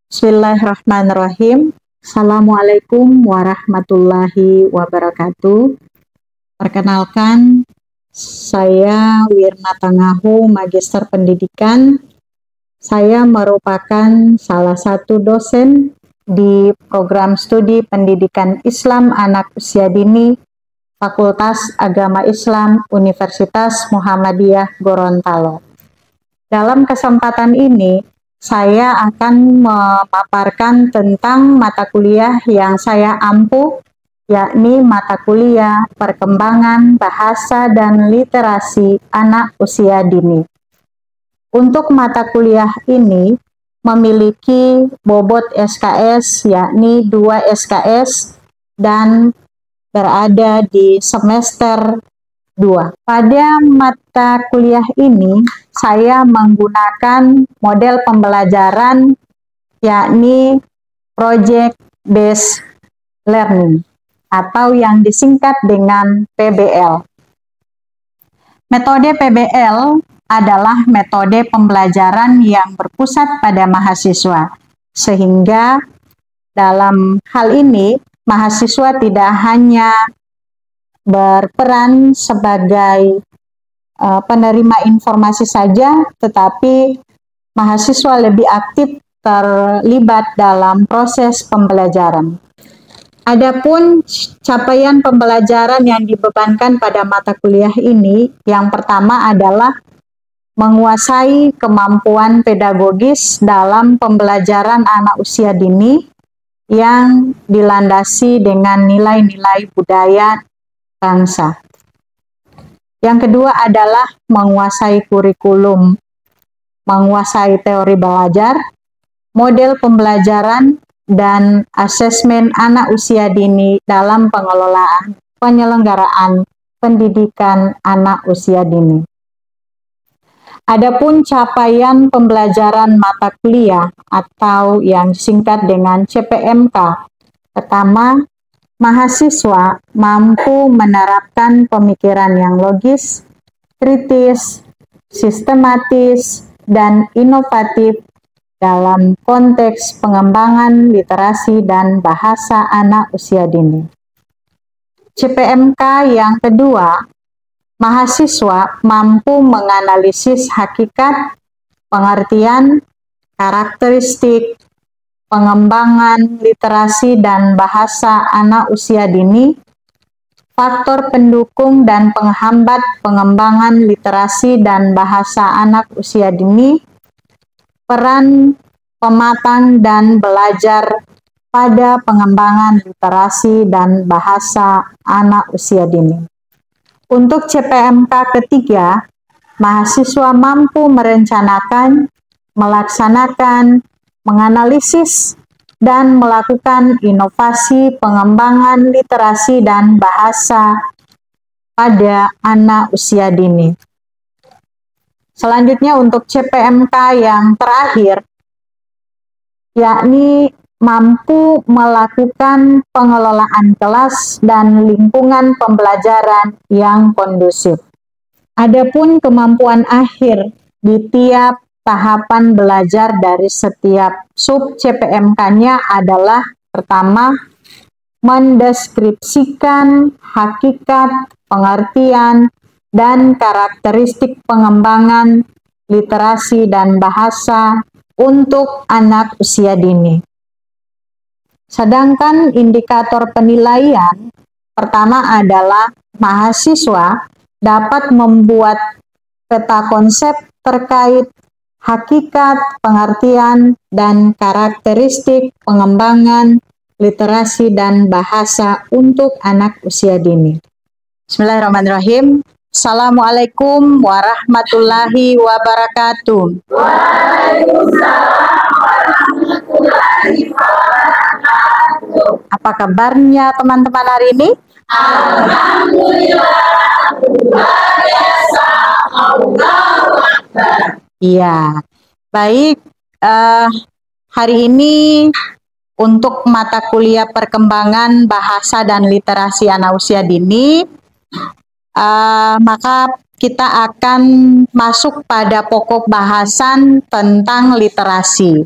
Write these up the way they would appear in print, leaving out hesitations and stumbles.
Bismillahirrahmanirrahim. Assalamualaikum warahmatullahi wabarakatuh. Perkenalkan, saya Wirna Tangahu, Magister Pendidikan. Saya merupakan salah satu dosen di program studi Pendidikan Islam Anak Usia Dini Fakultas Agama Islam Universitas Muhammadiyah Gorontalo. Dalam kesempatan ini, saya akan memaparkan tentang mata kuliah yang saya ampuh, yakni mata kuliah Perkembangan Bahasa dan Literasi Anak Usia Dini. Untuk mata kuliah ini memiliki bobot SKS, yakni 2 SKS, dan berada di semester 2. Pada mata kuliah ini, saya menggunakan model pembelajaran yakni Project Based Learning atau yang disingkat dengan PBL. Metode PBL adalah metode pembelajaran yang berpusat pada mahasiswa, sehingga dalam hal ini mahasiswa tidak hanya berperan sebagai penerima informasi saja, tetapi mahasiswa lebih aktif terlibat dalam proses pembelajaran. Adapun capaian pembelajaran yang dibebankan pada mata kuliah ini, yang pertama adalah menguasai kemampuan pedagogis dalam pembelajaran anak usia dini yang dilandasi dengan nilai-nilai budaya bangsa. Yang kedua adalah menguasai kurikulum, menguasai teori belajar, model pembelajaran, dan asesmen anak usia dini dalam pengelolaan penyelenggaraan pendidikan anak usia dini. Adapun capaian pembelajaran mata kuliah atau yang disingkat dengan CPMK, pertama, mahasiswa mampu menerapkan pemikiran yang logis, kritis, sistematis, dan inovatif dalam konteks pengembangan literasi dan bahasa anak usia dini. CPMK yang kedua, mahasiswa mampu menganalisis hakikat, pengertian, karakteristik, pengembangan literasi dan bahasa anak usia dini, faktor pendukung dan penghambat pengembangan literasi dan bahasa anak usia dini, peran pematang dan belajar pada pengembangan literasi dan bahasa anak usia dini. Untuk CPMK ketiga, mahasiswa mampu merencanakan, melaksanakan, menganalisis, dan melakukan inovasi pengembangan literasi dan bahasa pada anak usia dini. Selanjutnya untuk CPMK yang terakhir, yakni mampu melakukan pengelolaan kelas dan lingkungan pembelajaran yang kondusif. Adapun kemampuan akhir di tiap tahapan belajar dari setiap sub CPMK-nya adalah pertama, mendeskripsikan hakikat, pengertian, dan karakteristik pengembangan literasi dan bahasa untuk anak usia dini. Sedangkan indikator penilaian pertama adalah mahasiswa dapat membuat peta konsep terkait hakikat, pengertian, dan karakteristik pengembangan literasi dan bahasa untuk anak usia dini. Bismillahirrahmanirrahim. Assalamualaikum warahmatullahi wabarakatuh. Waalaikumsalam warahmatullahi wabarakatuh. Apa kabarnya teman-teman hari ini? Alhamdulillah, luar biasa, Allahu Akbar. Iya, baik. Hari ini untuk mata kuliah Perkembangan Bahasa dan Literasi Anak Usia Dini, maka kita akan masuk pada pokok bahasan tentang literasi.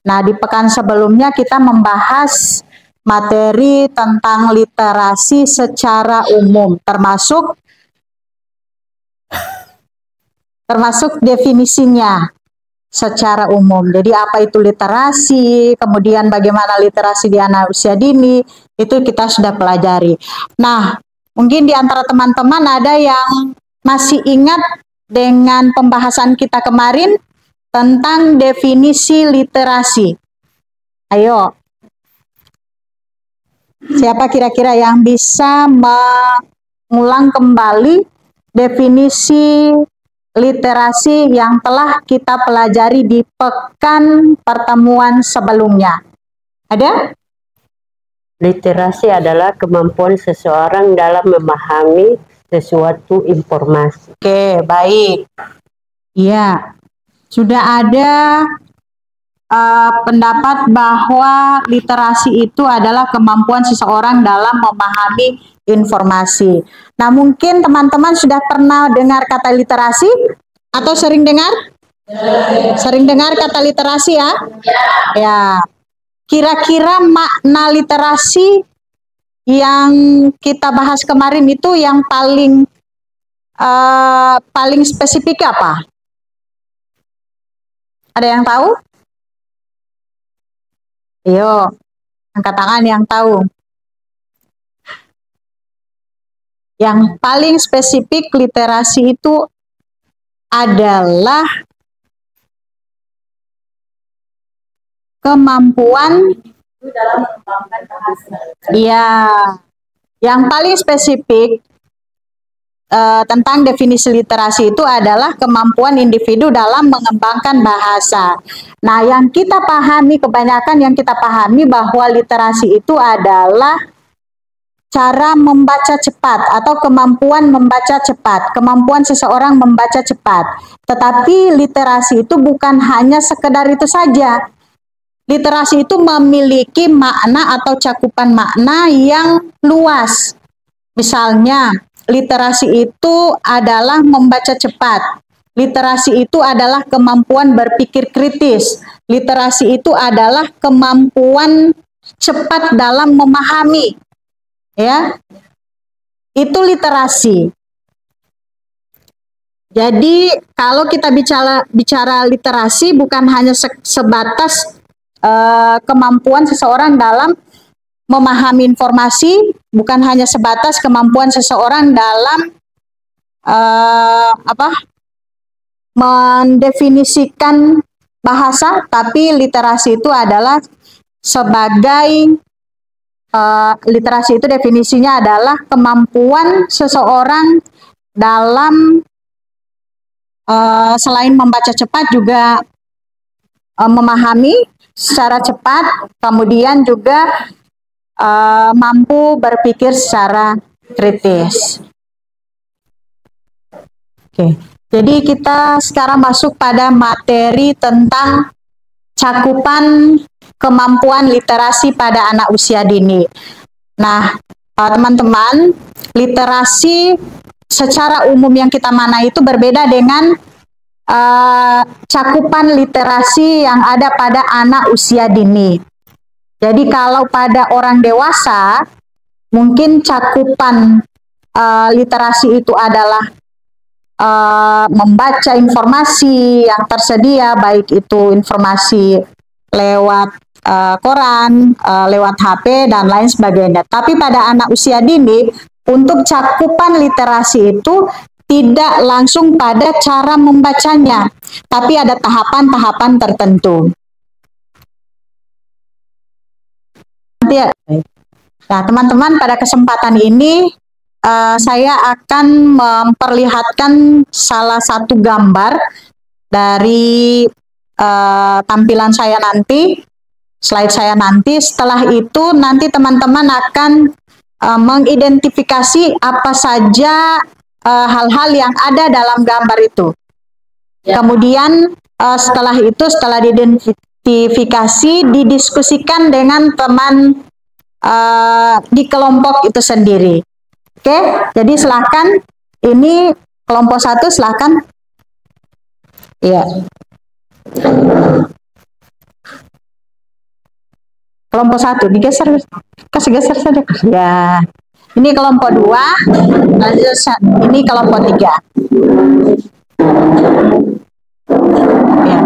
Nah, di pekan sebelumnya kita membahas materi tentang literasi secara umum, termasuk definisinya secara umum. Jadi apa itu literasi, kemudian bagaimana literasi di anak usia dini, itu kita sudah pelajari. Nah, mungkin di antara teman-teman ada yang masih ingat dengan pembahasan kita kemarin tentang definisi literasi. Ayo, siapa kira-kira yang bisa mengulang kembali definisi literasi yang telah kita pelajari di pekan pertemuan sebelumnya? Ada? Literasi adalah kemampuan seseorang dalam memahami sesuatu informasi. Oke, baik. Iya, sudah ada pendapat bahwa literasi itu adalah kemampuan seseorang dalam memahami informasi. Nah, mungkin teman-teman sudah pernah dengar kata literasi atau sering dengar? Sering dengar kata literasi ya? Ya. Kira-kira makna literasi yang kita bahas kemarin itu yang paling spesifik apa? Ada yang tahu? Ayo, angkat tangan yang tahu. Yang paling spesifik literasi itu adalah kemampuan dalam mengembangkan bahasa. Iya, yang paling spesifik tentang definisi literasi itu adalah kemampuan individu dalam mengembangkan bahasa. Nah, yang kita pahami, kebanyakan yang kita pahami bahwa literasi itu adalah cara membaca cepat atau kemampuan membaca cepat, kemampuan seseorang membaca cepat. Tetapi literasi itu bukan hanya sekedar itu saja. Literasi itu memiliki makna atau cakupan makna yang luas. Misalnya, literasi itu adalah membaca cepat. Literasi itu adalah kemampuan berpikir kritis. Literasi itu adalah kemampuan cepat dalam memahami. Ya. Itu literasi. Jadi, kalau kita bicara literasi bukan hanya sebatas kemampuan seseorang dalam memahami informasi, bukan hanya sebatas kemampuan seseorang dalam mendefinisikan bahasa, tapi literasi itu adalah sebagai literasi itu definisinya adalah kemampuan seseorang dalam selain membaca cepat juga memahami secara cepat, kemudian juga mampu berpikir secara kritis. Oke, jadi kita sekarang masuk pada materi tentang cakupan kemampuan literasi pada anak usia dini. Nah, teman-teman, literasi secara umum yang kita mana itu berbeda dengan cakupan literasi yang ada pada anak usia dini. Jadi kalau pada orang dewasa, mungkin cakupan literasi itu adalah membaca informasi yang tersedia, baik itu informasi lewat koran, lewat HP, dan lain sebagainya. Tapi pada anak usia dini, untuk cakupan literasi itu tidak langsung pada cara membacanya, tapi ada tahapan-tahapan tertentu. Nah, teman-teman, pada kesempatan ini saya akan memperlihatkan salah satu gambar dari tampilan saya nanti, slide saya nanti. Setelah itu nanti teman-teman akan mengidentifikasi apa saja hal-hal yang ada dalam gambar itu. Ya. Kemudian setelah itu, setelah diidentifikasi, didiskusikan dengan teman di kelompok itu sendiri. Oke, jadi silakan. Ini kelompok 1, silakan. Iya. Kelompok 1 digeser, kasih geser saja. Ya. Ini kelompok 2, ini kelompok 3. Ya.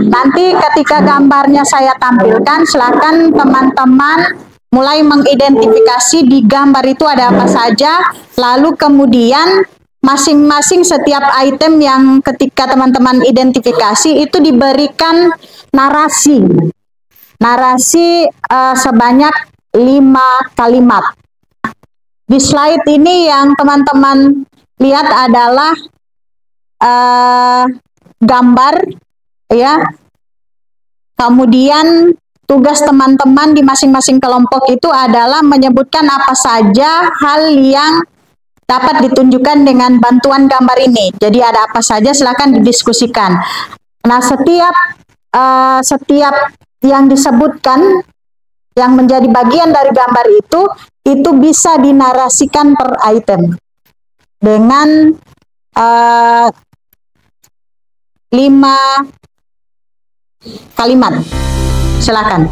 Nanti ketika gambarnya saya tampilkan, silakan teman-teman mulai mengidentifikasi di gambar itu ada apa saja, lalu kemudian masing-masing setiap item yang ketika teman-teman identifikasi itu diberikan narasi. Narasi sebanyak 5 kalimat. Di slide ini yang teman-teman lihat adalah gambar, ya. Kemudian tugas teman-teman di masing-masing kelompok itu adalah menyebutkan apa saja hal yang dapat ditunjukkan dengan bantuan gambar ini. Jadi ada apa saja silakan didiskusikan. Nah, setiap yang disebutkan yang menjadi bagian dari gambar itu bisa dinarasikan per item dengan 5 kalimat. Silakan.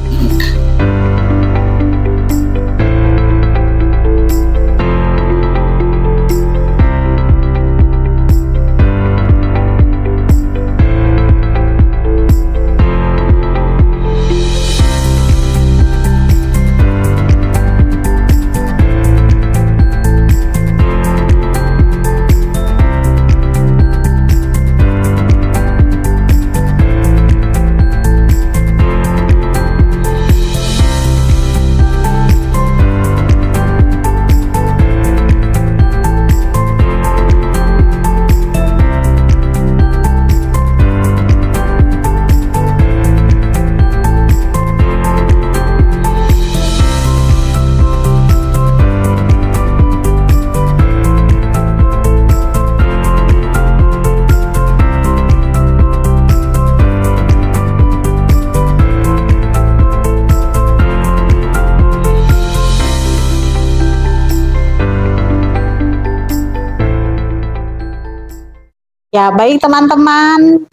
Ya, baik teman-teman.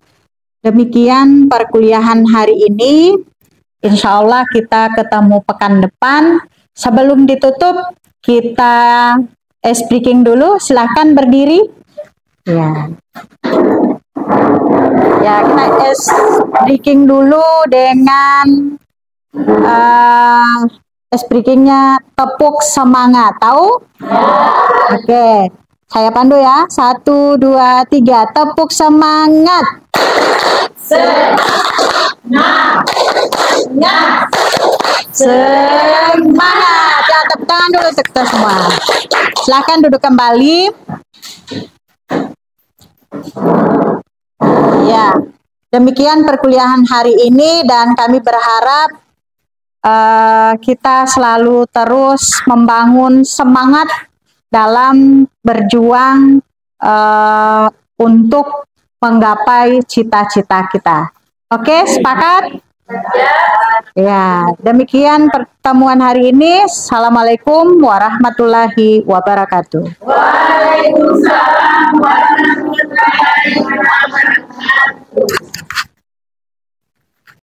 Demikian perkuliahan hari ini. Insya Allah kita ketemu pekan depan. Sebelum ditutup, kita breaking dulu. Silahkan berdiri. Ya. Ya, kita breaking dulu dengan breakingnya tepuk semangat. Tahu? Oke. Saya pandu ya. 1, 2, 3. Tepuk semangat. Semangat. Semangat. Ya, tepuk tangan dulu untuk kita semua. Silahkan duduk kembali. Ya, demikian perkuliahan hari ini dan kami berharap kita selalu terus membangun semangat dalam berjuang untuk menggapai cita-cita kita. Oke, sepakat? Ya, demikian pertemuan hari ini. Assalamualaikum warahmatullahi wabarakatuh. Waalaikumsalam warahmatullahi wabarakatuh.